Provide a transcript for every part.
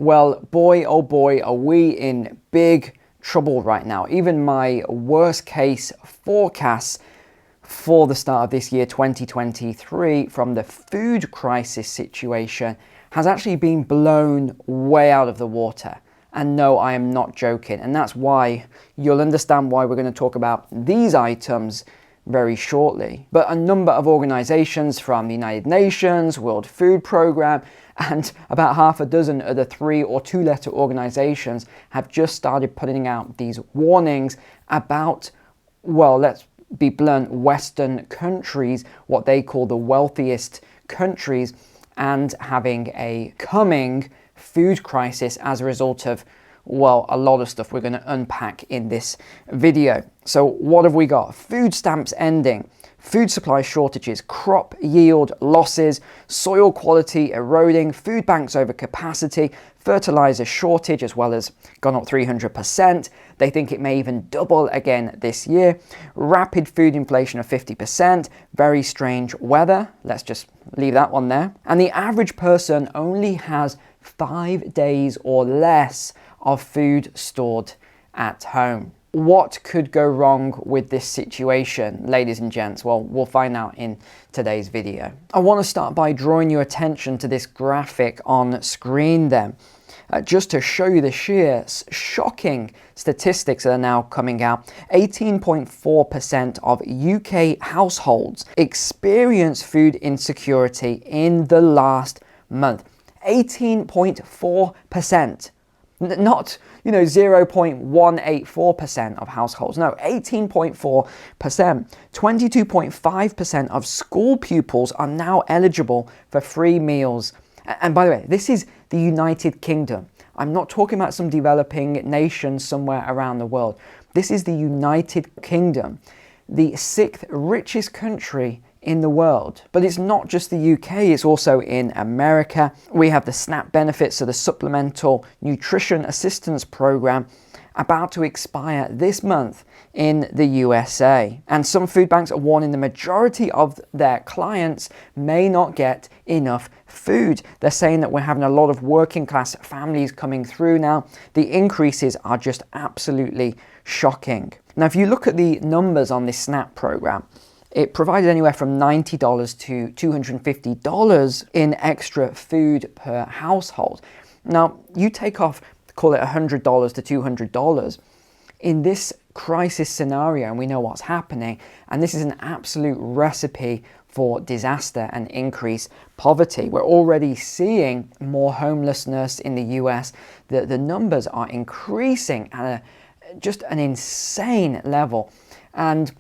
Well, boy, oh boy, are we in big trouble right now. Even my worst case forecasts for the start of this year, 2023, from the food crisis situation has actually been blown way out of the water. And no, I am not joking. And that's why you'll understand why we're going to talk about these items very shortly. But a number of organizations from the United Nations, World Food Programme, and about half a dozen other 3 or 2-letter organizations have just started putting out these warnings about, well, let's be blunt, Western countries, what they call the wealthiest countries, and having a coming food crisis as a result of, well, a lot of stuff we're going to unpack in this video. So what have we got? Food stamps ending, food supply shortages, crop yield losses, soil quality eroding, food banks over capacity, fertilizer shortage as well as gone up 300%. They think it may even double again this year. Rapid food inflation of 50%. Very strange weather. Let's just leave that one there. And the average person only has 5 days or less of food stored at home. What could go wrong with this situation, ladies and gents? Well, we'll find out in today's video. I want to start by drawing your attention to this graphic on screen then, just to show you the sheer shocking statistics that are now coming out. 18.4% of UK households experience food insecurity in the last month. 18.4%. Not, 0.184% of households. No, 18.4%. 22.5% of school pupils are now eligible for free meals. And by the way, this is the United Kingdom. I'm not talking about some developing nation somewhere around the world. This is the United Kingdom, the 6th richest country in the world. But it's not just the UK, it's also in America. We have the SNAP benefits, so the Supplemental Nutrition Assistance Program, about to expire this month in the USA. And some food banks are warning the majority of their clients may not get enough food. They're saying that we're having a lot of working class families coming through now. The increases are just absolutely shocking. Now, if you look at the numbers on this SNAP program, it provided anywhere from $90 to $250 in extra food per household. Now, you take off, call it $100 to $200. In this crisis scenario, and we know what's happening, and this is an absolute recipe for disaster and increased poverty. We're already seeing more homelessness in the US. The numbers are increasing at just an insane level. And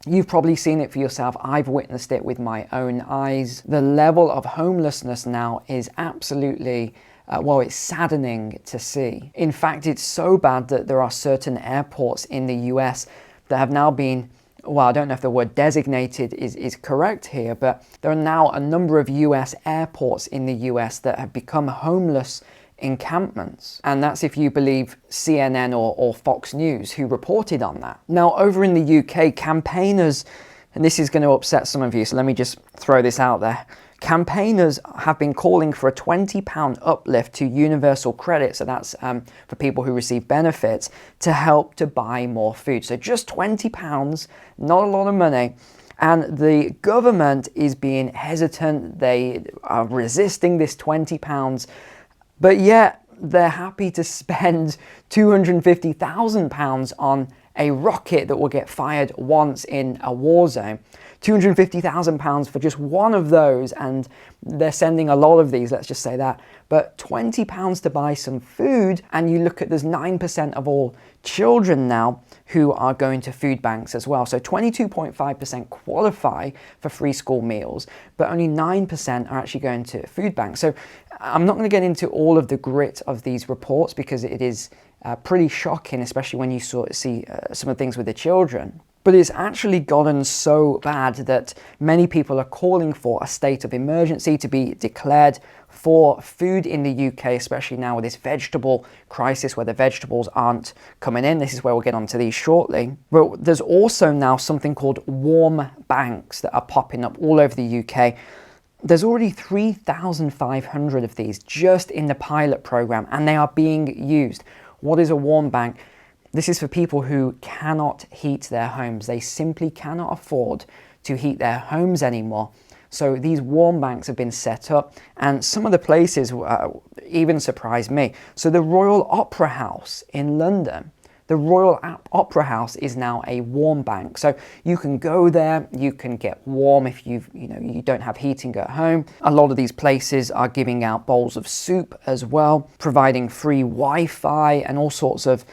you've probably seen it for yourself. I've witnessed it with my own eyes. The level of homelessness now is absolutely, it's saddening to see. In fact, it's so bad that there are certain airports in the US that have now been, I don't know if the word designated is correct here, but there are now a number of US airports in the US that have become homeless encampments. And that's if you believe CNN or Fox News, who reported on that. Now, over in the UK, campaigners, and this is going to upset some of you, so let me just throw this out there. Campaigners have been calling for a £20 uplift to universal credit, so that's for people who receive benefits, to help to buy more food. So just £20, not a lot of money. And the government is being hesitant. They are resisting this £20. But yet, they're happy to spend £250,000 on a rocket that will get fired once in a war zone. £250,000 for just one of those, and they're sending a lot of these, let's just say that. But £20 to buy some food, and you look at, there's 9% of all children now who are going to food banks as well. So 22.5% qualify for free school meals, but only 9% are actually going to food banks. So I'm not going to get into all of the grit of these reports because it is pretty shocking, especially when you sort of see some of the things with the children. But it's actually gotten so bad that many people are calling for a state of emergency to be declared for food in the UK, especially now with this vegetable crisis where the vegetables aren't coming in. This is where we'll get onto these shortly. But there's also now something called warm banks that are popping up all over the UK. There's already 3,500 of these just in the pilot program, and they are being used. What is a warm bank? This is for people who cannot heat their homes. They simply cannot afford to heat their homes anymore. So these warm banks have been set up, and some of the places even surprised me. So the Royal Opera House in London, the Royal Opera House is now a warm bank. So you can go there, you can get warm if you don't have heating at home. A lot of these places are giving out bowls of soup as well, providing free Wi-Fi and all sorts of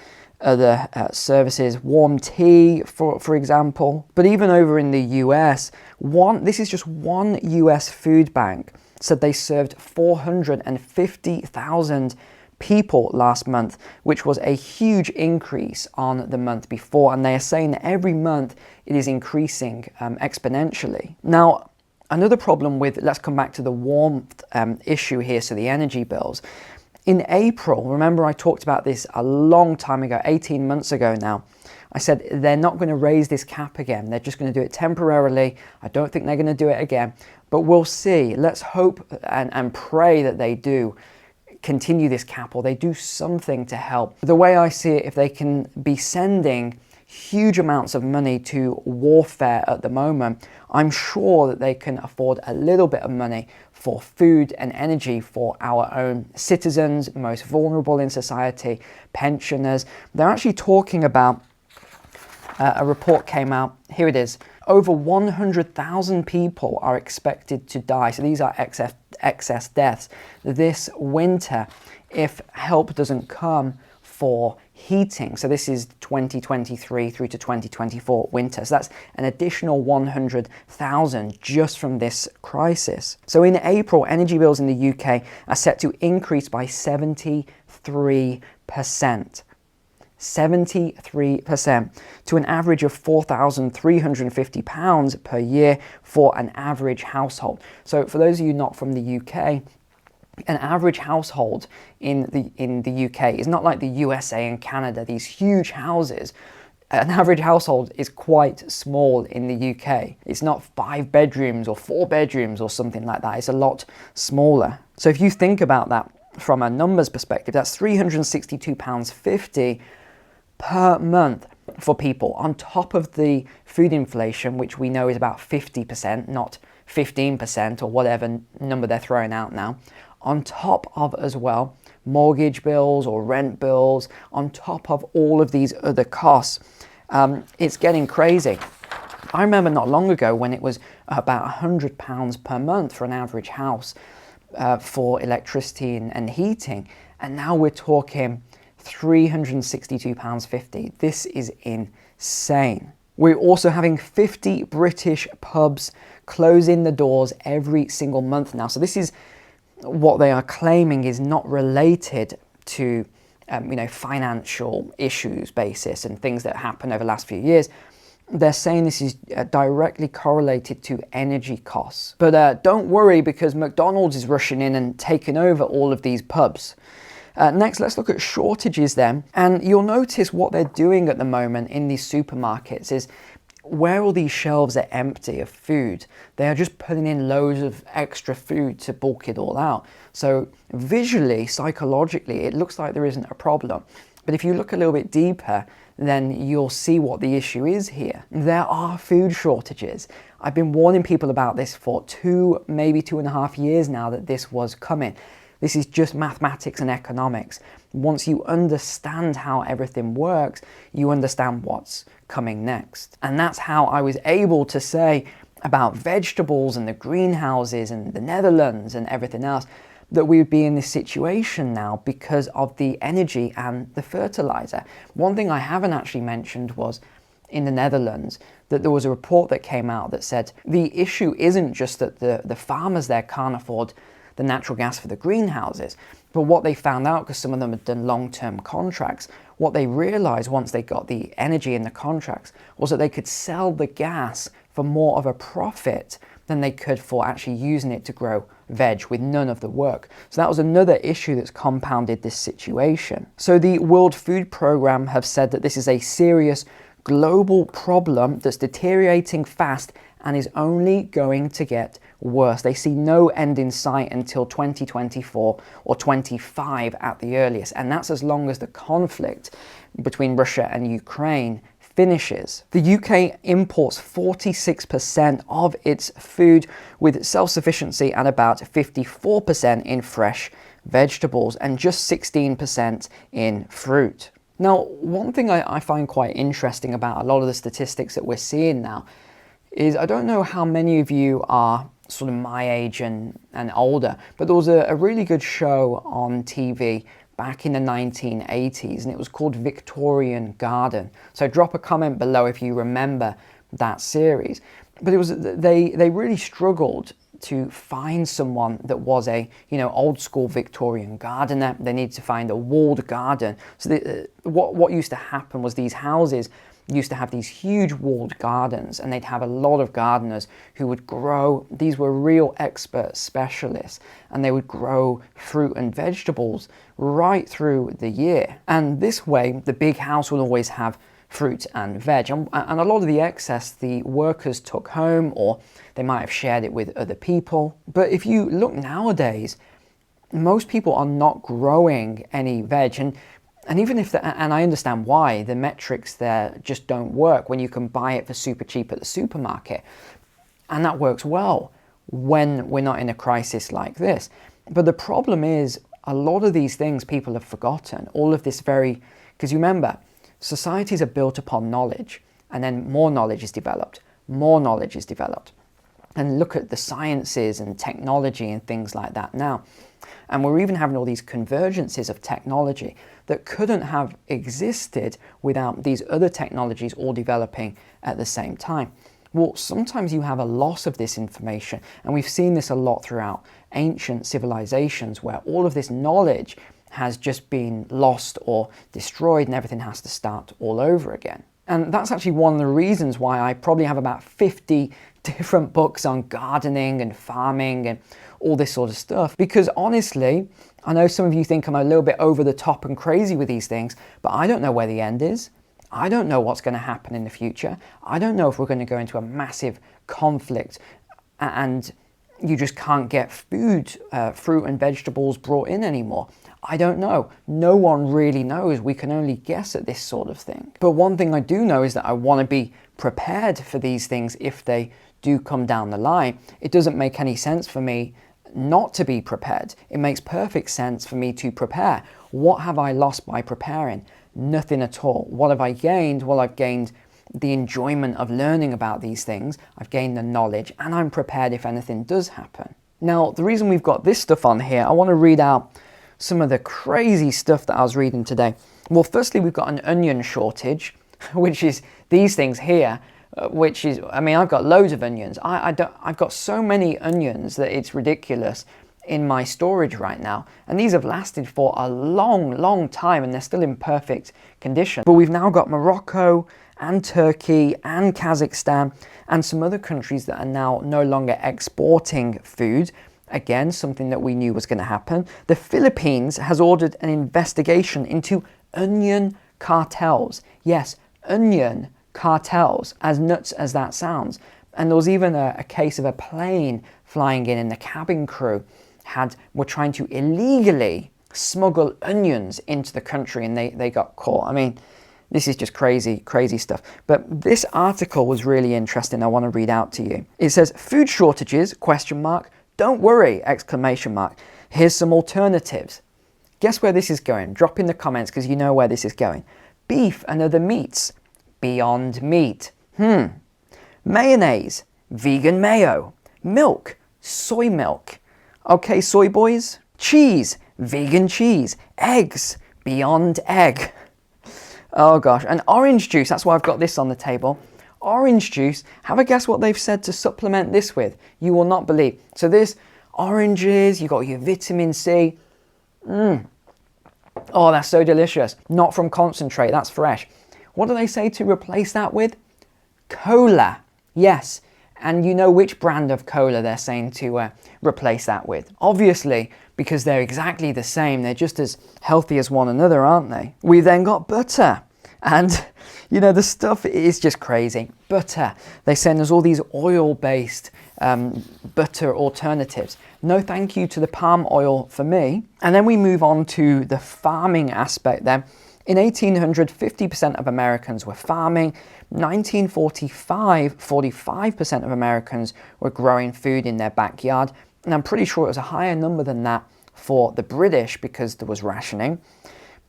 other services, warm tea, for example. But even over in the US, this is just one US food bank, said they served 450,000 people last month, which was a huge increase on the month before. And they are saying that every month it is increasing exponentially. Now, another problem with, let's come back to the warmth issue here, so the energy bills. In April, remember I talked about this a long time ago, 18 months ago now. I said they're not going to raise this cap again. They're just going to do it temporarily. I don't think they're going to do it again, but we'll see. Let's hope and pray that they do continue this cap, or they do something to help. The way I see it, if they can be sending huge amounts of money to warfare at the moment, I'm sure that they can afford a little bit of money for food and energy for our own citizens, most vulnerable in society, pensioners. They're actually talking about, a report came out, here it is, over 100,000 people are expected to die. So these are excess deaths this winter if help doesn't come for heating. So this is 2023 through to 2024 winter. So that's an additional 100,000 just from this crisis. So in April, energy bills in the UK are set to increase by 73%. 73% to an average of £4,350 per year for an average household. So for those of you not from the UK, an average household in the UK is not like the USA and Canada, these huge houses. An average household is quite small in the UK. It's not 5 bedrooms or 4 bedrooms or something like that. It's a lot smaller. So if you think about that from a numbers perspective, that's £362.50 per month for people, on top of the food inflation, which we know is about 50%, not 15% or whatever number they're throwing out now, on top of as well mortgage bills or rent bills, on top of all of these other costs. It's getting crazy. I remember not long ago when it was about £100 per month for an average house for electricity and heating, and now we're talking £362.50. This is insane. We're also having 50 British pubs closing the doors every single month now. So this is what they are claiming is not related to financial issues basis and things that happened over the last few years. They're saying this is directly correlated to energy costs. But don't worry, because McDonald's is rushing in and taking over all of these pubs. Next, let's look at shortages then. And you'll notice what they're doing at the moment in these supermarkets is where all these shelves are empty of food, they are just putting in loads of extra food to bulk it all out. So visually, psychologically, it looks like there isn't a problem. But if you look a little bit deeper, then you'll see what the issue is here. There are food shortages. I've been warning people about this for 2, maybe 2.5 years now, that this was coming. This is just mathematics and economics. Once you understand how everything works, you understand what's coming next. And that's how I was able to say about vegetables and the greenhouses and the Netherlands and everything else, that we would be in this situation now because of the energy and the fertilizer. One thing I haven't actually mentioned was in the Netherlands that there was a report that came out that said the issue isn't just that the farmers there can't afford the natural gas for the greenhouses, but what they found out, because some of them had done long-term contracts, what they realized once they got the energy in the contracts was that they could sell the gas for more of a profit than they could for actually using it to grow veg with none of the work. So that was another issue that's compounded this situation. So the World Food Programme have said that this is a serious global problem that's deteriorating fast and is only going to get worse. They see no end in sight until 2024 or 25 at the earliest, and that's as long as the conflict between Russia and Ukraine finishes. The UK imports 46% of its food, with self-sufficiency at about 54% in fresh vegetables and just 16% in fruit. Now, one thing I find quite interesting about a lot of the statistics that we're seeing now is, I don't know how many of you are sort of my age and older, but there was a really good show on TV back in the 1980s, and it was called Victorian Garden. So drop a comment below if you remember that series. But it was they really struggled to find someone that was a old school Victorian gardener. They needed to find a walled garden. So what used to happen was these houses used to have these huge walled gardens, and they'd have a lot of gardeners who would grow. These were real expert specialists, and they would grow fruit and vegetables right through the year. And this way, the big house would always have fruit and veg, and a lot of the excess the workers took home, or they might have shared it with other people. But if you look nowadays, most people are not growing any veg, and even if and I understand why, the metrics there just don't work when you can buy it for super cheap at the supermarket, and that works well when we're not in a crisis like this. But the problem is, a lot of these things people have forgotten. All of this because you remember, societies are built upon knowledge, and then more knowledge is developed, more knowledge is developed. And look at the sciences and technology and things like that now. And we're even having all these convergences of technology that couldn't have existed without these other technologies all developing at the same time. Well, sometimes you have a loss of this information, and we've seen this a lot throughout ancient civilizations, where all of this knowledge has just been lost or destroyed, and everything has to start all over again. And that's actually one of the reasons why I probably have about 50 different books on gardening and farming and all this sort of stuff. Because honestly, I know some of you think I'm a little bit over the top and crazy with these things, but I don't know where the end is. I don't know what's going to happen in the future. I don't know if we're going to go into a massive conflict and you just can't get food, fruit and vegetables brought in anymore. I don't know. No one really knows. We can only guess at this sort of thing. But one thing I do know is that I want to be prepared for these things if they do come down the line. It doesn't make any sense for me not to be prepared. It makes perfect sense for me to prepare. What have I lost by preparing? Nothing at all. What have I gained? Well, I've gained the enjoyment of learning about these things. I've gained the knowledge, and I'm prepared if anything does happen. Now, the reason we've got this stuff on here, I want to read out some of the crazy stuff that I was reading today. Well, firstly, we've got an onion shortage, which is these things here, which is, I mean, I've got loads of onions. I've got so many onions that it's ridiculous in my storage right now. And these have lasted for a long, long time, and they're still in perfect condition. But we've now got Morocco and Turkey and Kazakhstan and some other countries that are now no longer exporting food. Again, something that we knew was going to happen. The Philippines has ordered an investigation into onion cartels. Yes, onion cartels, as nuts as that sounds. And there was even a case of a plane flying in, and the cabin crew were trying to illegally smuggle onions into the country, and they got caught. I mean, this is just crazy, crazy stuff. But this article was really interesting. I want to read out to you. It says, food shortages, ? Don't worry, ! Here's some alternatives. Guess where this is going? Drop in the comments because you know where this is going. Beef and other meats. Beyond Meat. Mayonnaise. Vegan mayo. Milk. Soy milk. Okay, soy boys. Cheese. Vegan cheese. Eggs. Beyond Egg. Oh gosh, and orange juice. That's why I've got this on the table. Orange juice. Have a guess what they've said to supplement this with. You will not believe. So this oranges, you got your vitamin C. Oh, that's so delicious. Not from concentrate, that's fresh. What do they say to replace that with? Cola. Yes. And you know which brand of cola they're saying to replace that with. Obviously, because they're exactly the same. They're just as healthy as one another, aren't they? We then got butter. And You know, the stuff is just crazy. Butter, they send us all these oil-based butter alternatives. No thank you to the palm oil for me. And then we move on to the farming aspect then. In 1800, 50% of Americans were farming. 1945, 45% of Americans were growing food in their backyard. And I'm pretty sure it was a higher number than that for the British because there was rationing.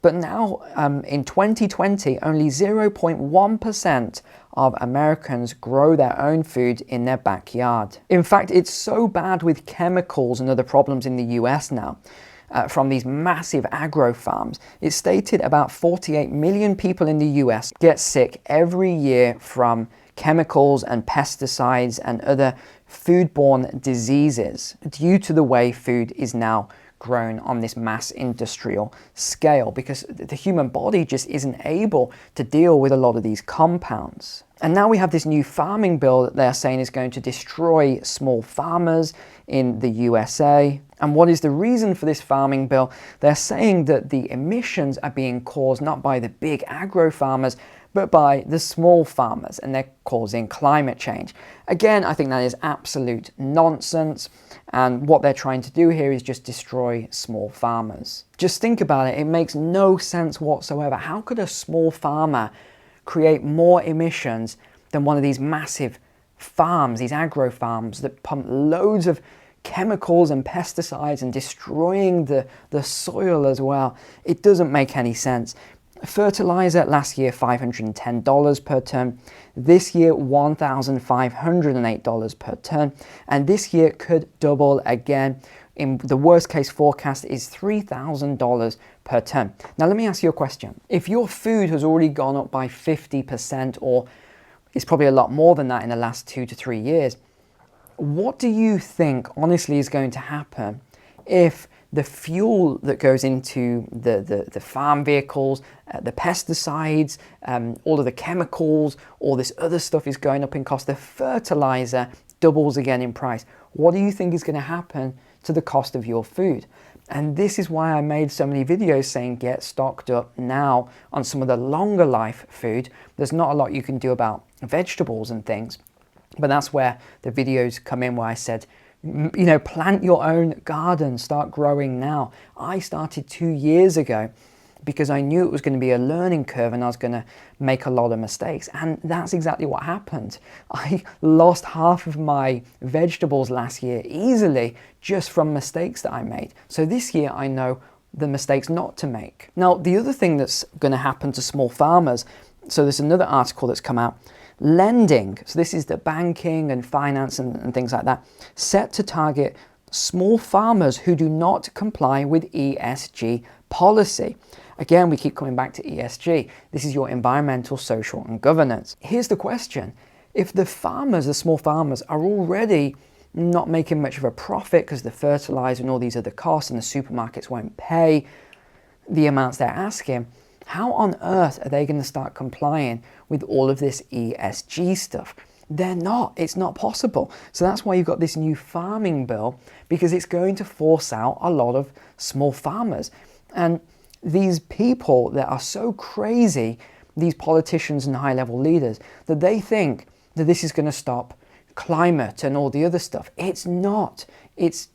But now in 2020, only 0.1% of Americans grow their own food in their backyard. In fact, it's so bad with chemicals and other problems in the US now. From these massive agro farms. It's stated about 48 million people in the US get sick every year from chemicals and pesticides and other foodborne diseases due to the way food is now grown on this mass industrial scale, because the human body just isn't able to deal with a lot of these compounds. And now we have this new farming bill that they're saying is going to destroy small farmers in the USA. And what is the reason for this farming bill? They're saying that the emissions are being caused not by the big agro farmers, but by the small farmers, and they're causing climate change. Again, I think that is absolute nonsense. And what they're trying to do here is just destroy small farmers. Just think about it. It makes no sense whatsoever. How could a small farmer create more emissions than one of these massive farms, these agro farms that pump loads of chemicals and pesticides and destroying the soil as well? It doesn't make any sense. Fertilizer last year $510 per ton, this year $1,508 per ton, and this year could double again. In the worst case forecast is $3,000 per ton. Now let me ask you a question. If your food has already gone up by 50%, or it's probably a lot more than that in the last 2 to 3 years, what do you think honestly is going to happen if the fuel that goes into the farm vehicles, the pesticides, all of the chemicals, all this other stuff is going up in cost, the fertilizer doubles again in price? What do you think is going to happen to the cost of your food? And this is why I made so many videos saying get stocked up now on some of the longer life food. There's not a lot you can do about vegetables and things, but that's where the videos come in, where I said, you know, plant your own garden, start growing now. I started 2 years ago because I knew it was going to be a learning curve and I was going to make a lot of mistakes. And that's exactly what happened. I lost half of my vegetables last year easily just from mistakes that I made. So this year I know the mistakes not to make. Now, the other thing that's going to happen to small farmers, so there's another article that's come out, lending, so this is the banking and finance and things like that, set to target small farmers who do not comply with ESG policy. Again, we keep coming back to ESG. This is your environmental, social, and governance. Here's the question. If the farmers, the small farmers, are already not making much of a profit because the fertilizer and all these other costs and the supermarkets won't pay the amounts they're asking, how on earth are they going to start complying with all of this ESG stuff? They're not. It's not possible. So that's why you've got this new farming bill, because it's going to force out a lot of small farmers. And these people that are so crazy, these politicians and high-level leaders, that they think that this is going to stop climate and all the other stuff. It's not. It's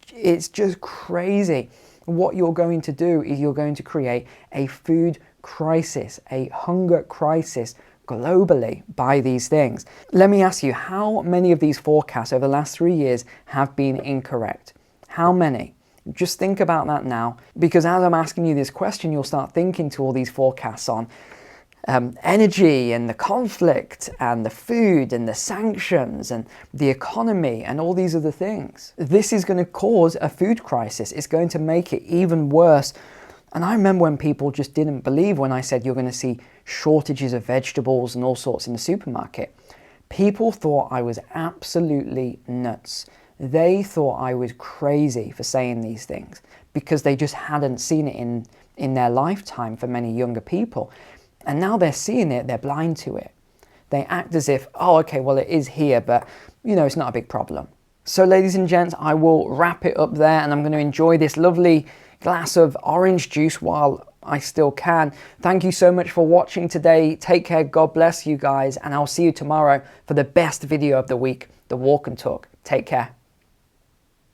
just crazy. What you're going to do is you're going to create a food crisis, a hunger crisis globally by these things. Let me ask you, how many of these forecasts over the last 3 years have been incorrect? How many? Just think about that now, because as I'm asking you this question, you'll start thinking to all these forecasts on energy and the conflict and the food and the sanctions and the economy and all these other things. This is going to cause a food crisis. It's going to make it even worse. And I remember when people just didn't believe when I said you're going to see shortages of vegetables and all sorts in the supermarket. People thought I was absolutely nuts. They thought I was crazy for saying these things because they just hadn't seen it in their lifetime for many younger people. And now they're seeing it, they're blind to it. They act as if, oh, okay, well, it is here, but, you know, it's not a big problem. So, ladies and gents, I will wrap it up there, and I'm going to enjoy this lovely glass of orange juice while I still can. Thank you so much for watching today. Take care. God bless you guys. And I'll see you tomorrow for the best video of the week, the walk and talk. Take care.